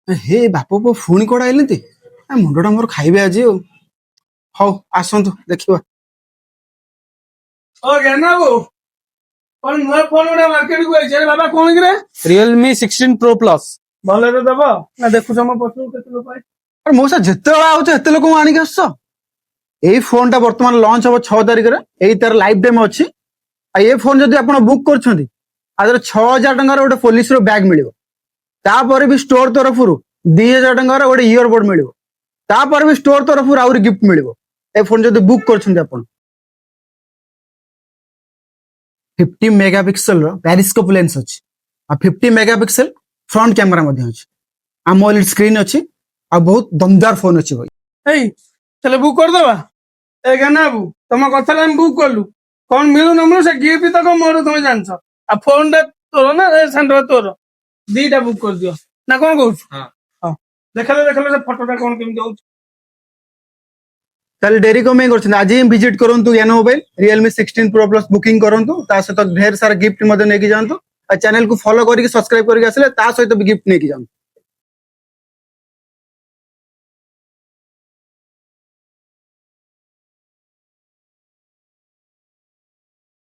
हे बाप पुଅ पुଣି କୁଆଡେ ଆଇଲେନ୍ତି ମୁଣ୍ଡଟା ମୋର ଖାଇବେ ଆଜି ଆଉ ହଉ ଆସନ୍ତୁ ଦେଖିବା। ଓ ଜ୍ଞାନ ବାବୁ କଣ ନୂଆ ଫୋନ ଗୋଟେ ମାର୍କେଟ କୁ ଆଇଛି ବାବା କଣ କିରେ Realme 16 Pro Plus। ଭଲରେ ଦବ ନା ଦେଖୁଛ ମୋ ପଛକୁ କେତେ ଲୋକ ଆଇଛି। ଆରେ ମଉସା ଯେତେବେଳେ ଆଉଛ ଏତେ ଲୋକଙ୍କୁ ଆଣିକି ଆସୁଛ। ଏଇ ଫୋନଟା ବର୍ତ୍ତମାନ ଲଞ୍ଚ ହବ 6 ତାରିଖରେ। ଏଇ ତାର ଲାଇଫ ଟାଇମ ଅଛି। ଆଉ ଏ ଫୋନ ଯଦି ଆପଣ ବୁକ୍ କରୁଛନ୍ତି ଆଦେହରେ 6000 ଟଙ୍କାର ଗୋଟେ ପୋଲିସର ବ୍ୟାଗ୍ ମିଳିବ। ତାପରେ ବି ଷ୍ଟୋର ତରଫରୁ 2000 ଟଙ୍କାର ଗୋଟେ ଇୟରବଡ ମିଳିବ। ତାପରେ ବି ଷ୍ଟୋର ତରଫରୁ ଆହୁରି ଗିଫ୍ଟ ମିଳିବ ଏ ଫୋନ ଯଦି ବୁକ୍ କରୁଛନ୍ତି ଆପଣ। 50 मेगापिक्सल पेरिस्कोप लेंस अच्छी आ 50 मेगापिक्सल फ्रंट कैमरा मध्य अच्छी AMOLED स्क्रीन अच्छी आ बहुत दमदार फोन अच्छी भाई। ଏଇ ତାହେଲେ ବୁକ୍ କରିଦବା। ଏ ଜ୍ଞାନ ବାବୁ ତମ କଥାରେ ଆମେ ବୁକ୍ କଲୁ କଣ ମିଳୁ ନ ମିଳୁ ସେ ଗିଫ୍ଟ ତକ ମୋର ତମେ ଜାଣିଛ। ଆଉ ଫୋନ ଟା ତୋର ନା ଏ ସାଣ୍ଡ ତୋର ଦିଟା ବୁକ୍ କରିଦିଅ ନା କଣ କହୁଛୁ। ହଁ ଦେଖେଲେ ସେ ଫଟୋଟା କଣ କେମିତି ହଉଛି। ताले डेरी को में करछन आज ही विजिट करंतु यानो mobile Realme 16 Pro Plus booking करंतु ता सहित ढेर सारा गिफ्ट मदे नेकी जानतु आ चैनल को फॉलो करके सब्सक्राइब करके आसले ता सहित भी गिफ्ट नेकी जानतु।